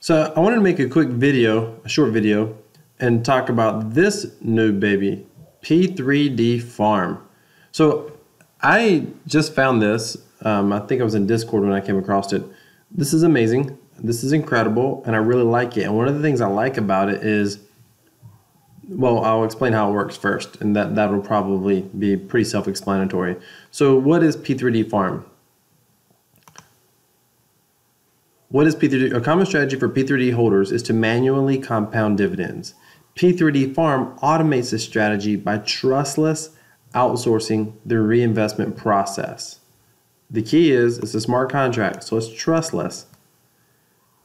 So I wanted to make a quick video, a short video, and talk about this new baby, P3d Farm. So I just found this. I think I was in Discord when I came across it. This is amazing. This is incredible, and I really like it. And one of the things I like about it is, well, I'll explain how it works first, and that will probably be pretty self-explanatory. So what is P3d Farm? What is P3d? A common strategy for P3d holders is to manually compound dividends. P3d Farm automates this strategy by trustless outsourcing the reinvestment process. The key is it's a smart contract, so it's trustless.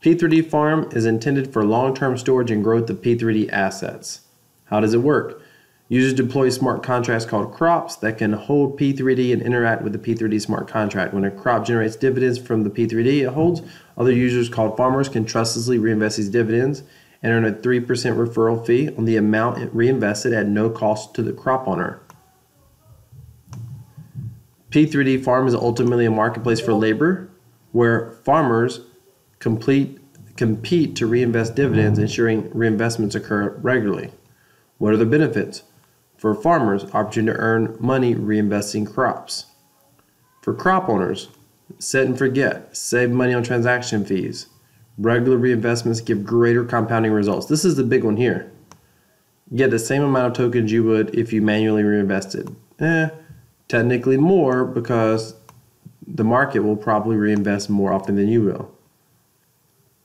P3d Farm is intended for long-term storage and growth of P3d assets. How does it work? Users deploy smart contracts called crops that can hold P3d and interact with the P3d smart contract. When a crop generates dividends from the P3d it holds, other users called farmers can trustlessly reinvest these dividends and earn a 3% referral fee on the amount it reinvested at no cost to the crop owner. P3d Farm is ultimately a marketplace for labor where farmers compete to reinvest dividends, ensuring reinvestments occur regularly. What are the benefits? For farmers, opportunity to earn money reinvesting crops. For crop owners, set and forget, save money on transaction fees. Regular reinvestments give greater compounding results. This is the big one here. You get the same amount of tokens you would if you manually reinvested. Technically more, because the market will probably reinvest more often than you will.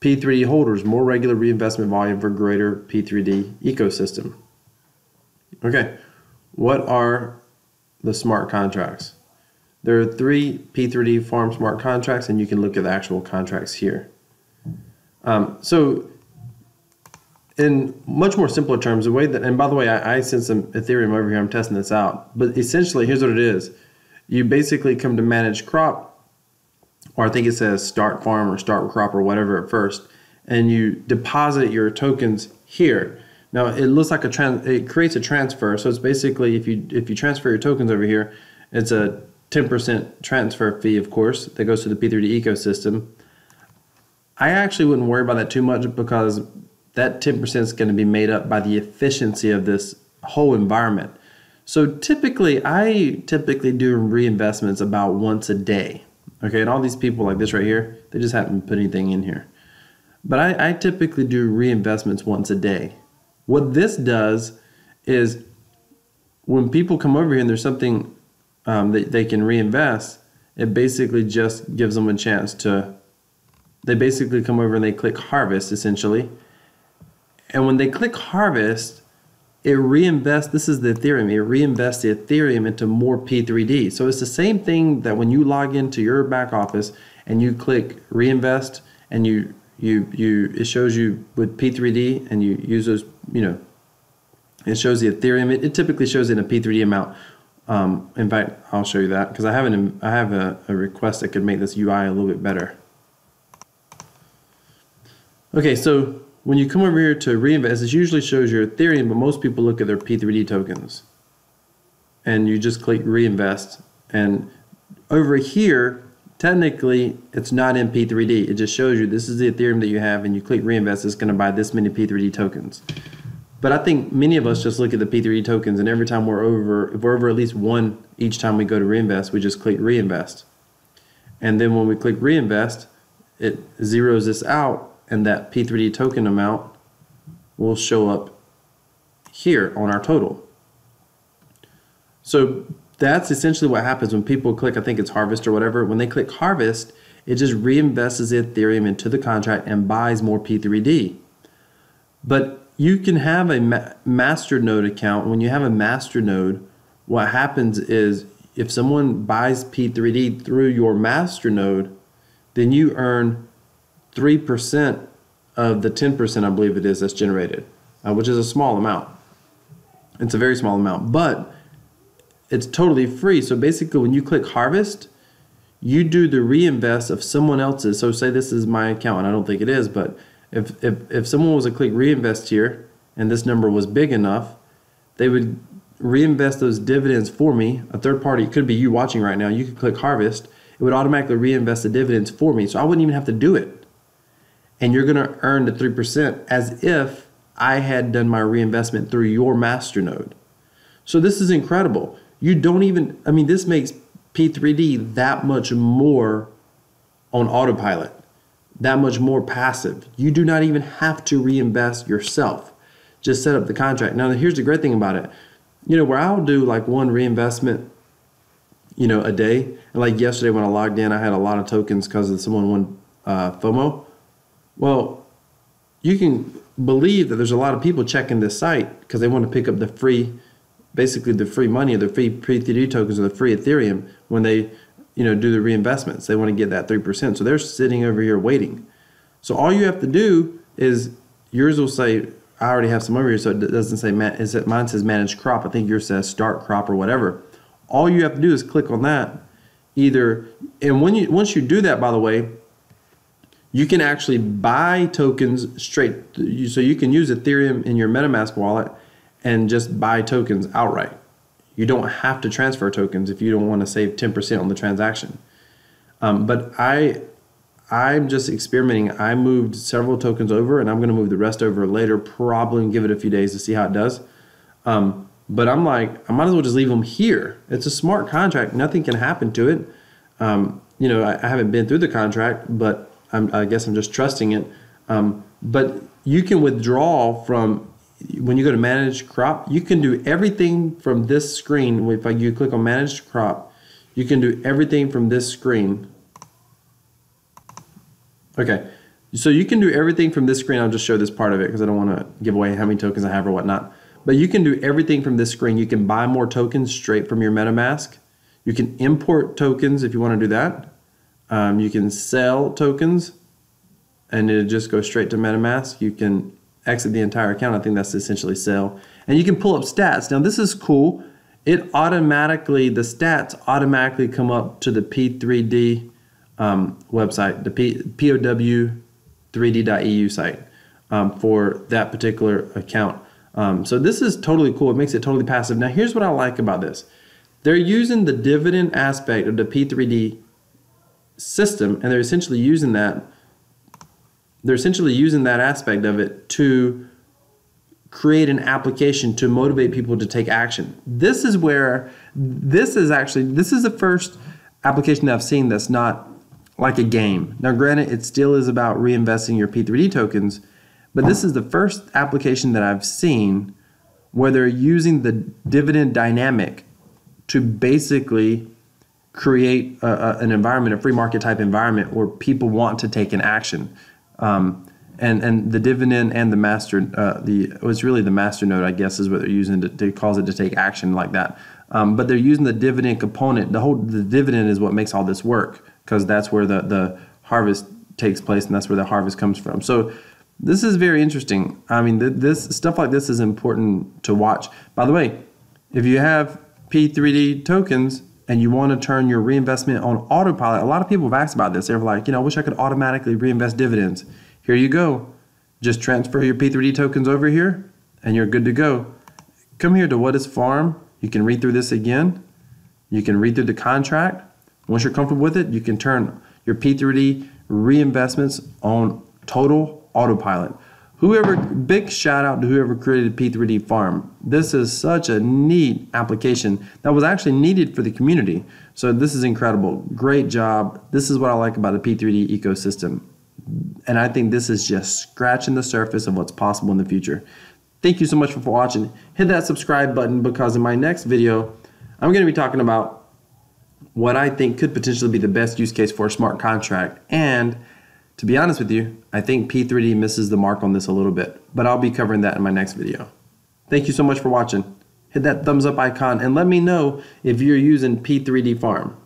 P3d holders, more regular reinvestment volume for greater P3d ecosystem. Okay, what are the smart contracts? There are 3 P3d Farm smart contracts, and you can look at the actual contracts here. So in much more simpler terms, the way that, and by the way, I sent some Ethereum over here, I'm testing this out, but essentially here's what it is. You basically come to manage crop, or I think it says start farm or start crop or whatever at first, and you deposit your tokens here. Now it looks like it creates a transfer, so it's basically if you transfer your tokens over here, it's a 10% transfer fee, of course, that goes to the P3d ecosystem. I actually wouldn't worry about that too much because that 10% is going to be made up by the efficiency of this whole environment. So I typically do reinvestments about once a day. Okay, and all these people like this right here, they just haven't put anything in here. But I typically do reinvestments once a day. What this does is when people come over here and there's something that they can reinvest, it basically just gives them a chance to, they basically come over and they click harvest essentially. And when they click harvest, it reinvests, this is the Ethereum, it reinvests the Ethereum into more P3d. So it's the same thing that when you log into your back office and you click reinvest and it shows you with P3d and you use those, it shows the Ethereum. It typically shows in a P3d amount. In fact, I'll show you that because I have a request that could make this UI a little bit better. Okay, so when you come over here to reinvest, it usually shows your Ethereum, but most people look at their P3d tokens. And you just click reinvest. And over here, technically, it's not in P3d. It just shows you this is the Ethereum that you have, and you click reinvest, it's going to buy this many P3d tokens. But I think many of us just look at the P3d tokens, and every time if we're over at least one each time we go to reinvest, we just click reinvest. And then when we click reinvest, it zeroes this out, and that P3d token amount will show up here on our total. So that's essentially what happens when people click, I think it's harvest or whatever. When they click harvest, it just reinvests the Ethereum into the contract and buys more P3d. But you can have a master node account. When you have a master node, what happens is if someone buys P3d through your master node, then you earn 3% of the 10%, I believe it is, that's generated, which is a small amount. It's a very small amount, but it's totally free. So basically when you click harvest, you do the reinvest of someone else's. So say this is my account, and I don't think it is, but if someone was to click reinvest here and this number was big enough, they would reinvest those dividends for me. A third party, it could be you watching right now, you could click harvest, it would automatically reinvest the dividends for me. So I wouldn't even have to do it. and you're going to earn the 3% as if I had done my reinvestment through your masternode. So this is incredible. You don't even, I mean, this makes P3d that much more on autopilot, that much more passive. You do not even have to reinvest yourself. Just set up the contract. Now, here's the great thing about it. You know, where I'll do like one reinvestment, you know, a day. And like yesterday when I logged in, I had a lot of tokens because someone won FOMO. Well, you can believe that there's a lot of people checking this site because they want to pick up the free, basically the free money or the free P3d tokens or the free Ethereum when they, you know, do the reinvestments. They want to get that 3%. So they're sitting over here waiting. So all you have to do is, yours will say, I already have some over here, so it doesn't say, mine says manage crop. I think yours says start crop or whatever. All you have to do is click on that either, and once you do that, by the way, you can actually buy tokens straight. So you can use Ethereum in your MetaMask wallet and just buy tokens outright. You don't have to transfer tokens if you don't want to save 10% on the transaction. But I'm just experimenting. I moved several tokens over, and I'm going to move the rest over later, probably, and give it a few days to see how it does. But I'm like, I might as well just leave them here. It's a smart contract. Nothing can happen to it. You know, I haven't been through the contract, but I guess I'm just trusting it. But you can withdraw from, when you go to manage crop, you can do everything from this screen. If you click on manage crop, you can do everything from this screen. Okay, so you can do everything from this screen. I'll just show this part of it because I don't want to give away how many tokens I have or whatnot. But you can do everything from this screen. You can buy more tokens straight from your MetaMask. You can import tokens if you want to do that. You can sell tokens and it'll just go straight to MetaMask. You can exit the entire account. I think that's essentially sell. And you can pull up stats. Now this is cool. It automatically, the stats automatically come up to the P3d website, the Powh3d.eu site for that particular account. So this is totally cool. It makes it totally passive. Now here's what I like about this. They're using the dividend aspect of the P3d system, and they're essentially using that aspect of it to create an application to motivate people to take action. This is where, this is the first application that I've seen that's not like a game. Now granted, it still is about reinvesting your P3d tokens, but this is the first application that I've seen where they're using the dividend dynamic to basically create an environment, a free market type environment where people want to take an action. And the dividend and the master, it's really the master node, I guess, is what they're using to cause it to take action like that. But they're using the dividend component. The dividend is what makes all this work, because that's where the harvest takes place, and that's where the harvest comes from. So this is very interesting. I mean, this stuff like this is important to watch. By the way, if you have P3d tokens and you want to turn your reinvestment on autopilot, a lot of people have asked about this. They're like, you know, I wish I could automatically reinvest dividends. Here you go. Just transfer your P3d tokens over here and you're good to go. Come here to what is farm. You can read through this again. You can read through the contract. Once you're comfortable with it, you can turn your P3d reinvestments on total autopilot. Big shout out to whoever created P3d Farm. This is such a neat application that was actually needed for the community. So this is incredible. Great job. This is what I like about the P3d ecosystem. And I think this is just scratching the surface of what's possible in the future. Thank you so much for watching. Hit that subscribe button, because in my next video, I'm going to be talking about what I think could potentially be the best use case for a smart contract. And to be honest with you, I think P3d misses the mark on this a little bit, but I'll be covering that in my next video. Thank you so much for watching. Hit that thumbs up icon and let me know if you're using P3d Farm.